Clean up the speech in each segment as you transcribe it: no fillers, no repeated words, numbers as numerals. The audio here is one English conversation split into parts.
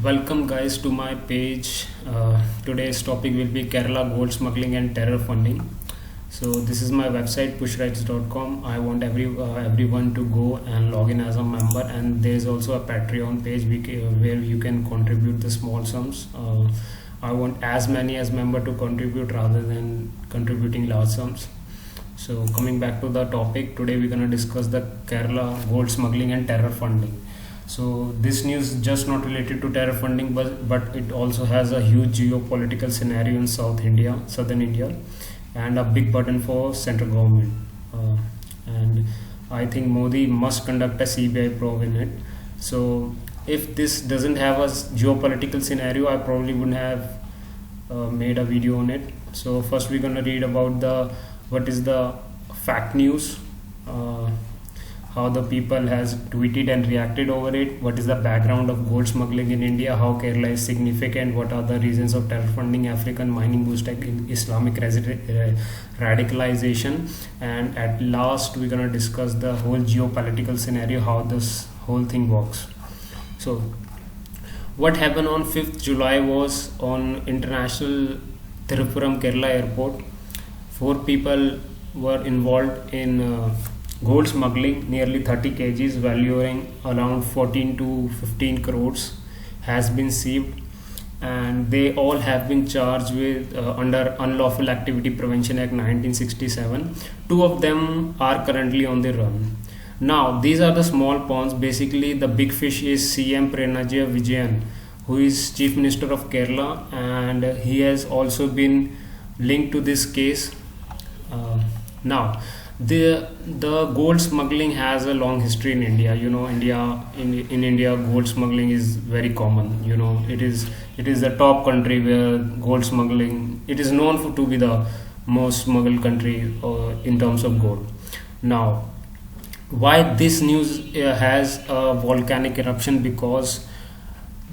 Welcome guys to my page. Today's topic will be Kerala gold smuggling and terror funding. So this is my website pushwrites.com. I want everyone to go and log in as a member, and there is also a Patreon page where you can contribute the small sums. I want as many as member to contribute rather than contributing large sums. So coming back to the topic, today we're gonna discuss the Kerala gold smuggling and terror funding. So this news is just not related to terror funding, but it also has a huge geopolitical scenario in southern India, and a big burden for central government. And I think Modi must conduct a CBI probe in it. So if this doesn't have a geopolitical scenario, I probably wouldn't have made a video on it. So first we're gonna read about what is the fact news. How the people has tweeted and reacted over it, what is the background of gold smuggling in India, how Kerala is significant, what are the reasons of terror funding, African mining boost, Islamic radicalization, and at last we're going to discuss the whole geopolitical scenario, how this whole thing works. So what happened on 5th July was on International Thirupuram Kerala airport. 4 people were involved in gold smuggling. Nearly 30 kgs valuing around 14 to 15 crores has been seized, and they all have been charged with under Unlawful Activity Prevention Act 1967. 2 of them are currently on the run. Now these are the small pawns. Basically the big fish is CM Prenajya Vijayan, who is Chief Minister of Kerala, and he has also been linked to this case. Now the gold smuggling has a long history in India. In India gold smuggling is very common. It is the top country where gold smuggling, it is known to be the most smuggled country in terms of gold. Now why this news has a volcanic eruption? Because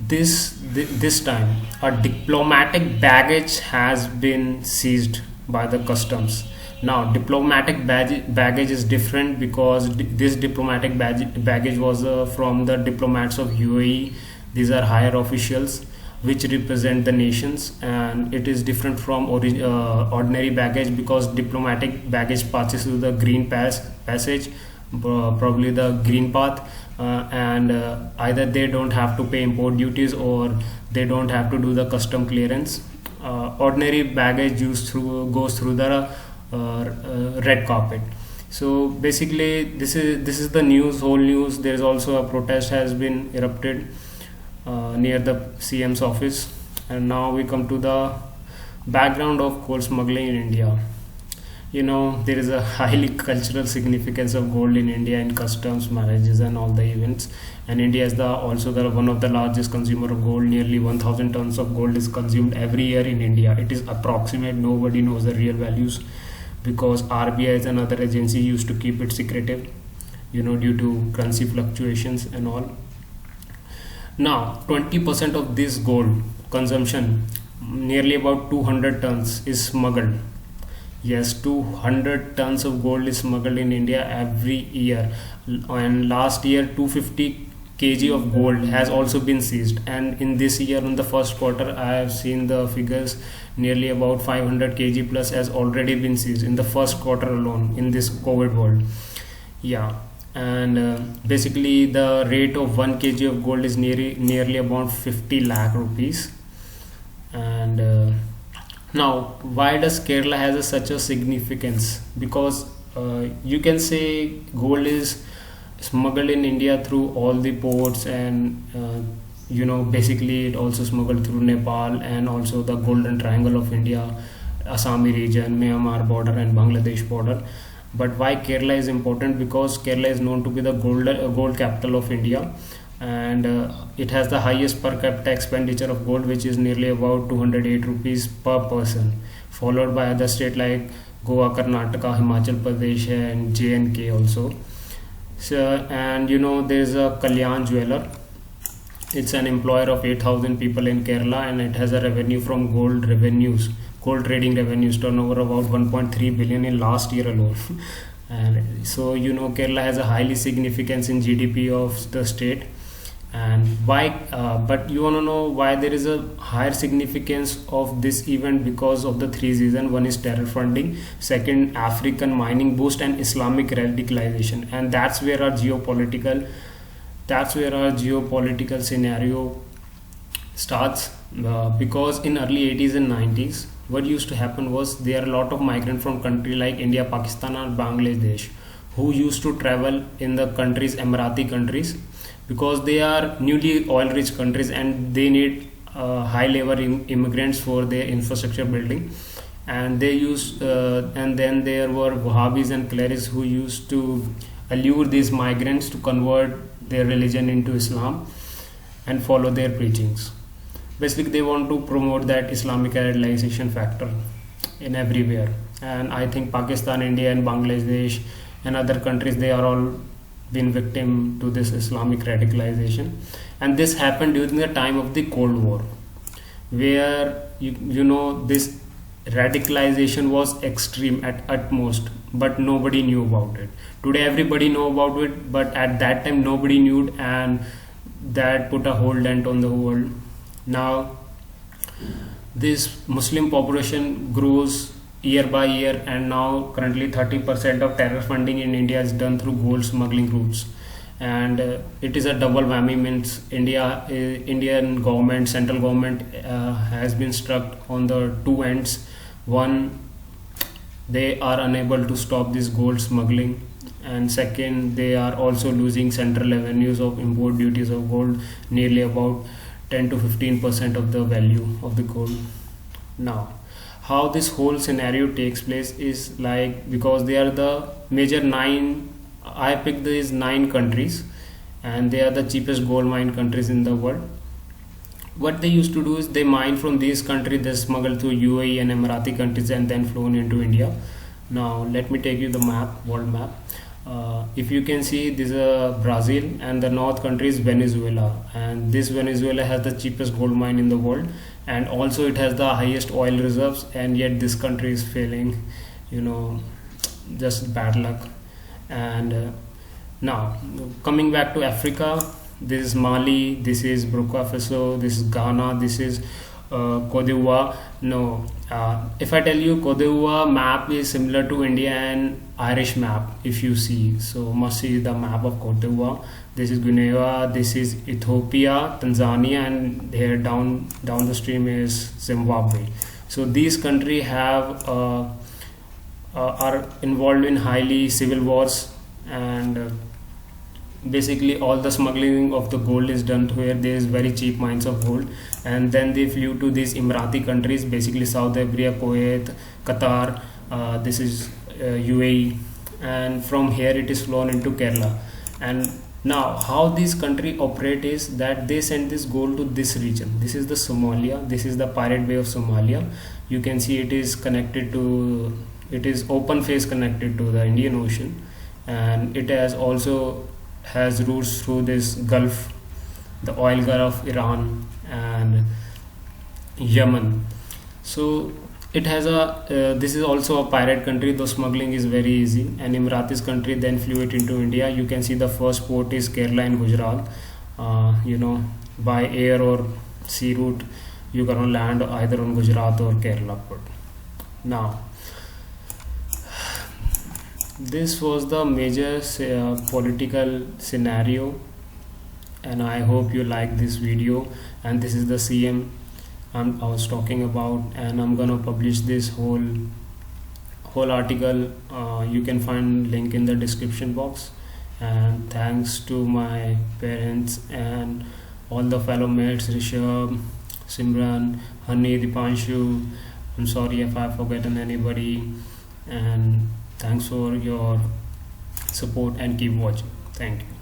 this time a diplomatic baggage has been seized by the customs. Now diplomatic baggage is different because this diplomatic baggage was from the diplomats of UAE. These are higher officials which represent the nations, and it is different from ordinary baggage, because diplomatic baggage passes through the green passage, probably the green path, and either they don't have to pay import duties or they don't have to do the custom clearance. Ordinary baggage goes through the red carpet. So basically this is the whole news. There is also a protest has been erupted near the CM's office. And now we come to the background of gold smuggling in India. There is a highly cultural significance of gold in India in customs, marriages and all the events, and India is also one of the largest consumer of gold. Nearly 1000 tons of gold is consumed every year in India. It is approximate, nobody knows the real values, because RBI and other agency used to keep it secretive, due to currency fluctuations and all. Now 20% of this gold consumption, nearly about 200 tons, is smuggled. Yes, 200 tons of gold is smuggled in India every year, and last year 250 kg of gold has also been seized, and in this year, in the first quarter, I have seen the figures, nearly about 500 kg plus has already been seized in the first quarter alone in this COVID world. And basically the rate of 1 kg of gold is nearly about 50 lakh rupees. And now why does Kerala has such a significance? Because you can say gold is smuggled in India through all the ports, and basically it also smuggled through Nepal and also the Golden Triangle of India, Assami region, Myanmar border and Bangladesh border. But why Kerala is important? Because Kerala is known to be the gold capital of India, and it has the highest per capita expenditure of gold, which is nearly about 208 rupees per person, followed by other states like Goa, Karnataka, Himachal Pradesh and J&K also. So, and there's a Kalyan jeweler. It's an employer of 8,000 people in Kerala, and it has a revenue from gold trading revenues, turnover about 1.3 billion in last year alone. And so Kerala has a highly significance in GDP of the state, And why, but you want to know why there is a higher significance of this event? Because of the three reasons. One is terror funding, second African mining boost, and Islamic radicalization. And that's where our geopolitical scenario starts, because in early 80s and 90s what used to happen was there are a lot of migrants from country like India, Pakistan and Bangladesh who used to travel in the countries, Emirati countries, because they are newly oil rich countries and they need high level immigrants for their infrastructure building. And they used and then there were Wahhabis and clerics who used to allure these migrants to convert their religion into Islam and follow their preachings. Basically they want to promote that Islamic radicalization factor in everywhere. And I think Pakistan, India and Bangladesh and other countries, they are all been victim to this Islamic radicalization. And this happened during the time of the Cold War, where you know this radicalization was extreme at utmost, but nobody knew about it. Today everybody know about it, but at that time nobody knew it, and that put a whole dent on the world. Now this Muslim population grows year by year, and now currently 30% of terror funding in India is done through gold smuggling routes. And it is a double whammy, means Indian government, central government has been struck on the two ends. One, they are unable to stop this gold smuggling, and second, they are also losing central revenues of import duties of gold, nearly about 10 to 15% of the value of the gold. Now how this whole scenario takes place is like, because they are the major nine, I picked these 9 countries and they are the cheapest gold mine countries in the world. What they used to do is they mine from these countries, they smuggle to UAE and Emirati countries and then flown into India. Now let me take you the map, world map. If you can see, this is Brazil and the north country is Venezuela, and this Venezuela has the cheapest gold mine in the world, and also it has the highest oil reserves, and yet this country is failing, you know, just bad luck. And now coming back to Africa, this is Mali, this is Burkina Faso, this is Ghana, this is Cote d'Ivoire. No, if I tell you Cote d'Ivoire map is similar to India and Irish map, if you see, so must see the map of Cote d'Ivoire. This is Guinea, this is Ethiopia, Tanzania, and here down the stream is Zimbabwe. So these countries have are involved in highly civil wars, and basically all the smuggling of the gold is done to where there is very cheap mines of gold, and then they flew to these Emirati countries, basically Saudi Arabia, Kuwait, Qatar, this is UAE, and from here it is flown into Kerala. And now how this country operate is that they send this gold to this region. This is the Somalia, this is the Pirate Bay of Somalia. You can see it is connected to, it is open face connected to the Indian Ocean, and it has also has routes through this Gulf, the oil Gulf of Iran and Yemen. So it has a this is also a pirate country, though smuggling is very easy. And Emiratis country then flew it into India. You can see the first port is Kerala and Gujarat. You know, by air or sea route you're gonna land either on Gujarat or Kerala port. Now this was the major political scenario, and I hope you like this video. And this is the CM I was talking about, and I'm gonna publish this whole article. You can find link in the description box. And thanks to my parents and all the fellow mates, Rishabh, Simran, Hani, Dipanshu. I'm sorry if I've forgotten anybody, and thanks for your support and keep watching. Thank you.